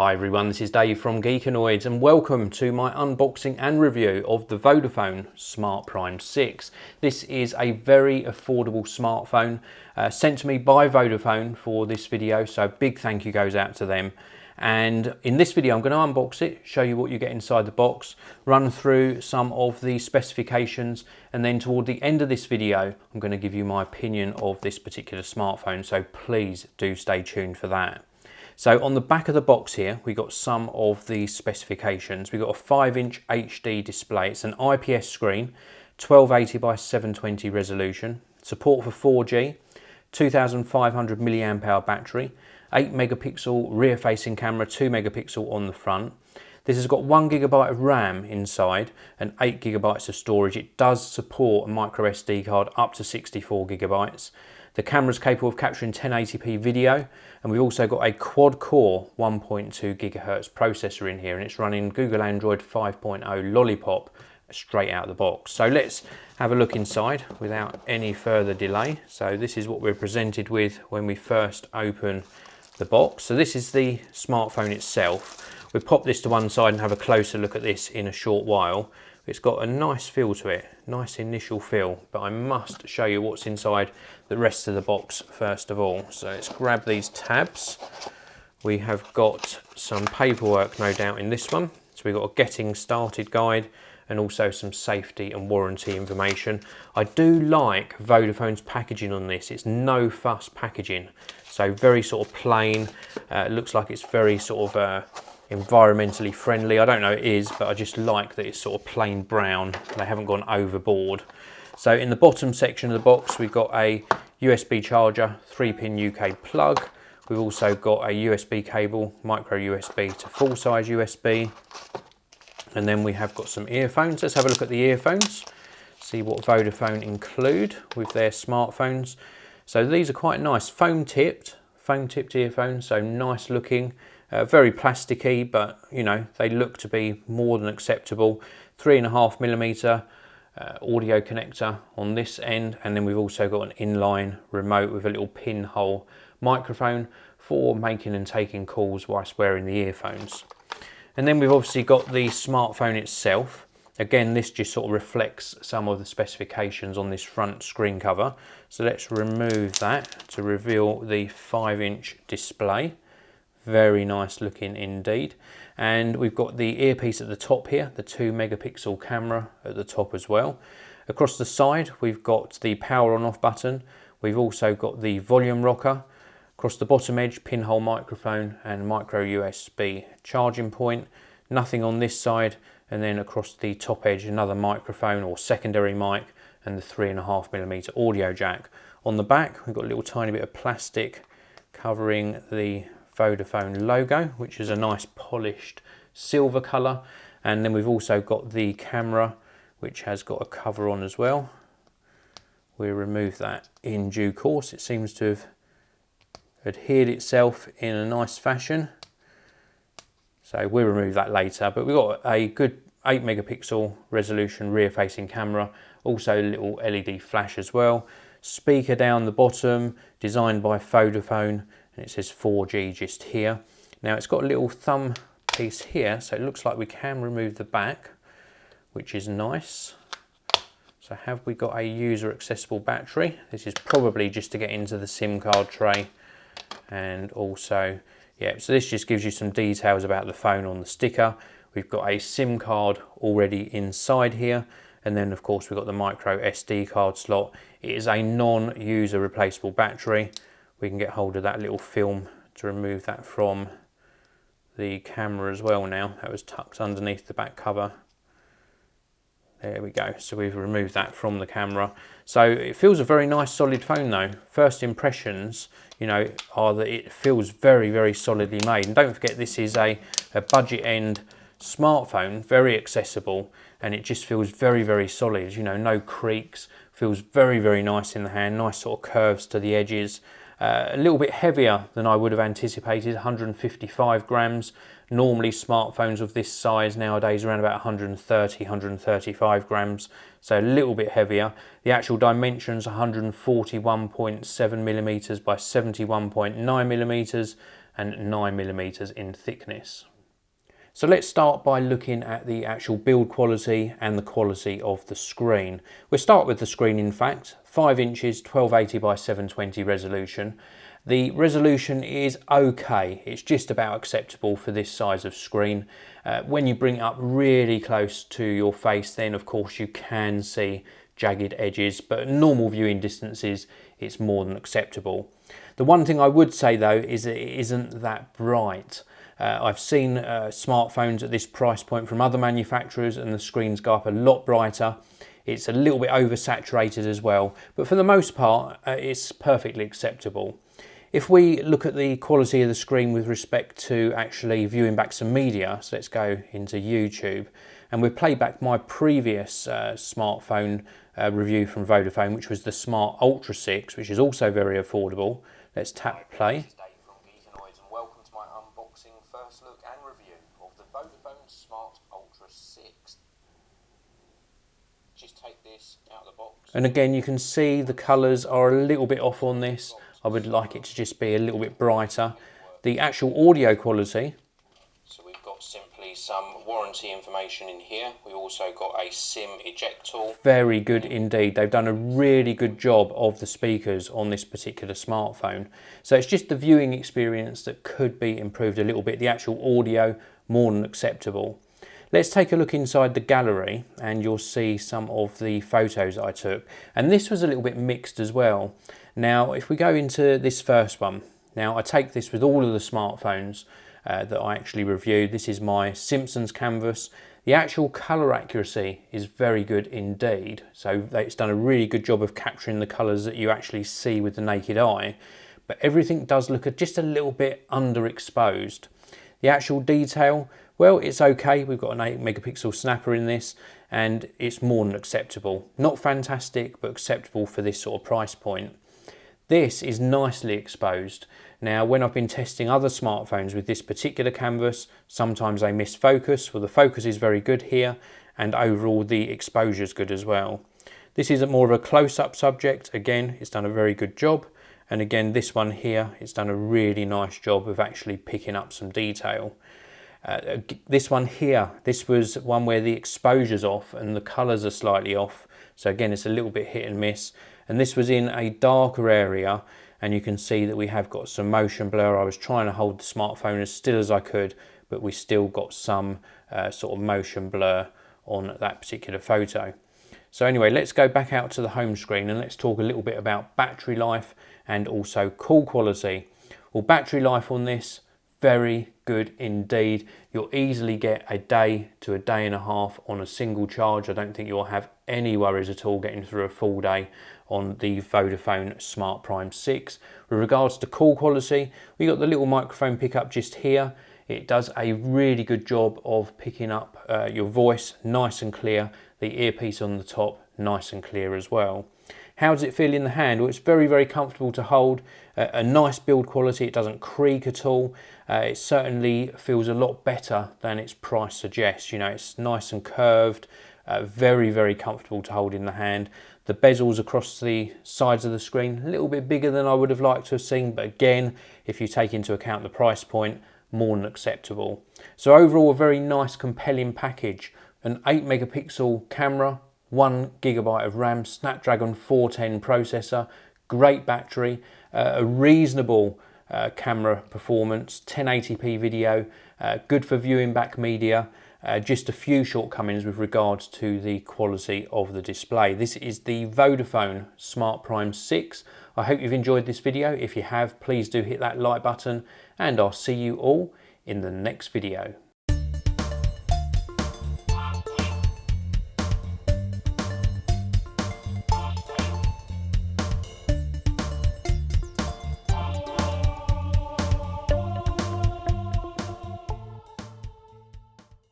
Hi everyone, this is Dave from Geekanoids and welcome to my unboxing and review of the Vodafone Smart Prime 6. This is a very affordable smartphone sent to me by Vodafone for this video, so big thank you goes out to them. And in this video I'm going to unbox it, show you what you get inside the box, run through some of the specifications, and then toward the end of this video I'm going to give you my opinion of this particular smartphone, so please do stay tuned for that. So on the back of the box here, we got some of the specifications. We've got a 5-inch HD display. It's an IPS screen, 1280 by 720 resolution, support for 4G, 2500 milliamp hour battery, 8 megapixel rear facing camera, 2 megapixel on the front. This has got 1 gigabyte of RAM inside and 8 gigabytes of storage. It does support a micro SD card up to 64 gigabytes. The camera is capable of capturing 1080p video, and we've also got a quad-core 1.2 gigahertz processor in here, and it's running Google Android 5.0 Lollipop straight out of the box. So let's have a look inside without any further delay. So this is what we're presented with when we first open the box. So this is the smartphone itself. We'll pop this to one side and have a closer look at this in a short while. It's got a nice feel to it, nice initial feel, but I must show you what's inside the rest of the box first of all. So let's grab these tabs. We have got some paperwork no doubt in this one. So we've got a getting started guide and also some safety and warranty information. I do like Vodafone's packaging on this. It's no fuss packaging, so very sort of plain. It looks like it's very sort of environmentally friendly. I don't know it is, but I just like that it's sort of plain brown. They haven't gone overboard. So in the bottom section of the box, we've got a USB charger, 3-pin UK plug. We've also got a USB cable, micro USB to full-size USB. And then we have got some earphones. Let's have a look at the earphones, see what Vodafone include with their smartphones. So these are quite nice, foam-tipped earphones, so nice looking. Very plasticky, but you know, they look to be more than acceptable. 3.5mm audio connector on this end, and then we've also got an inline remote with a little pinhole microphone for making and taking calls whilst wearing the earphones. And then we've obviously got the smartphone itself. Again, this just sort of reflects some of the specifications on this front screen cover. So let's remove that to reveal the 5-inch display. Very nice looking indeed. And we've got the earpiece at the top here, the 2 megapixel camera at the top as well. Across the side, we've got the power on off button. We've also got the volume rocker. Across the bottom edge, pinhole microphone and micro USB charging point. Nothing on this side. And then across the top edge, another microphone or secondary mic and the 3.5mm audio jack. On the back, we've got a little tiny bit of plastic covering the Vodafone logo, which is a nice polished silver colour. And then we've also got the camera, which has got a cover on as well. We'll remove that in due course. It seems to have adhered itself in a nice fashion, so we'll remove that later. But we've got a good 8 megapixel resolution rear facing camera, also a little LED flash as well. Speaker down the bottom, designed by Vodafone, and it says 4G just here. Now it's got a little thumb piece here, so it looks like we can remove the back, which is nice. So have we got a user accessible battery? This is probably just to get into the SIM card tray. And also, yeah, so this just gives you some details about the phone on the sticker. We've got a SIM card already inside here. And then of course we've got the micro SD card slot. It is a non-user replaceable battery. We can get hold of that little film to remove that from the camera as well now. That was tucked underneath the back cover. There we go. So we've removed that from the camera. So it feels a very nice solid phone though. First impressions, you know, are that it feels very, very solidly made. And don't forget, this is a budget end smartphone, very accessible, and it just feels very, very solid. You know, no creaks, feels very, very nice in the hand, nice sort of curves to the edges. A little bit heavier than I would have anticipated, 155 grams. Normally smartphones of this size nowadays are around about 130, 135 grams, so a little bit heavier. The actual dimensions 141.7 millimeters by 71.9 millimeters, and 9mm in thickness. So let's start by looking at the actual build quality and the quality of the screen. We'll start with the screen, in fact, 5 inches, 1280 by 720 resolution. The resolution is okay, it's just about acceptable for this size of screen. When you bring it up really close to your face, then of course you can see jagged edges, but at normal viewing distances it's more than acceptable. The one thing I would say though is that it isn't that bright. I've seen smartphones at this price point from other manufacturers and the screens go up a lot brighter. It's a little bit oversaturated as well, but for the most part it's perfectly acceptable. If we look at the quality of the screen with respect to actually viewing back some media, so let's go into YouTube and we'll play back my previous smartphone review from Vodafone, which was the Smart Ultra 6, which is also very affordable. Let's tap play. This is Dave from Geekanoids and welcome to my unboxing, first look and review of the Vodafone Smart Ultra 6. Just take this out of the box. And again, you can see the colours are a little bit off on this. I would like it to just be a little bit brighter. The actual audio quality. So we've got simply some warranty information in here. We also got a SIM eject tool. Very good indeed. They've done a really good job of the speakers on this particular smartphone. So it's just the viewing experience that could be improved a little bit. The actual audio, more than acceptable. Let's take a look inside the gallery and you'll see some of the photos I took. And this was a little bit mixed as well. Now, if we go into this first one, now I take this with all of the smartphones that I actually reviewed. This is my Simpsons canvas. The actual colour accuracy is very good indeed. So it's done a really good job of capturing the colours that you actually see with the naked eye. But everything does look just a little bit underexposed. The actual detail, well, it's okay. We've got an 8-megapixel snapper in this and it's more than acceptable. Not fantastic, but acceptable for this sort of price point. This is nicely exposed. Now, when I've been testing other smartphones with this particular canvas, sometimes they miss focus. Well, the focus is very good here and overall the exposure is good as well. This is more of a close-up subject. Again, it's done a very good job. And again, this one here, it's done a really nice job of actually picking up some detail. This one here, this was one where the exposure's off and the colours are slightly off. So again, it's a little bit hit and miss. And this was in a darker area and you can see that we have got some motion blur. I was trying to hold the smartphone as still as I could, but we still got some sort of motion blur on that particular photo. So anyway, let's go back out to the home screen and let's talk a little bit about battery life and also call quality. Well, battery life on this, very good indeed. You'll easily get a day to a day and a half on a single charge. I don't think you'll have any worries at all getting through a full day on the Vodafone Smart Prime 6. With regards to call quality, we got the little microphone pickup just here. It does a really good job of picking up your voice nice and clear. The earpiece on the top, nice and clear as well. How does it feel in the hand? Well, it's very, very comfortable to hold. A nice build quality, it doesn't creak at all. It certainly feels a lot better than its price suggests. You know, it's nice and curved, very, very comfortable to hold in the hand. The bezels across the sides of the screen, a little bit bigger than I would have liked to have seen, but again, if you take into account the price point, more than acceptable. So overall, a very nice, compelling package. An 8-megapixel camera, 1 GB of RAM, Snapdragon 410 processor, great battery, a reasonable camera performance, 1080p video, good for viewing back media, just a few shortcomings with regards to the quality of the display. This is the Vodafone Smart Prime 6. I hope you've enjoyed this video. If you have, please do hit that like button and I'll see you all in the next video.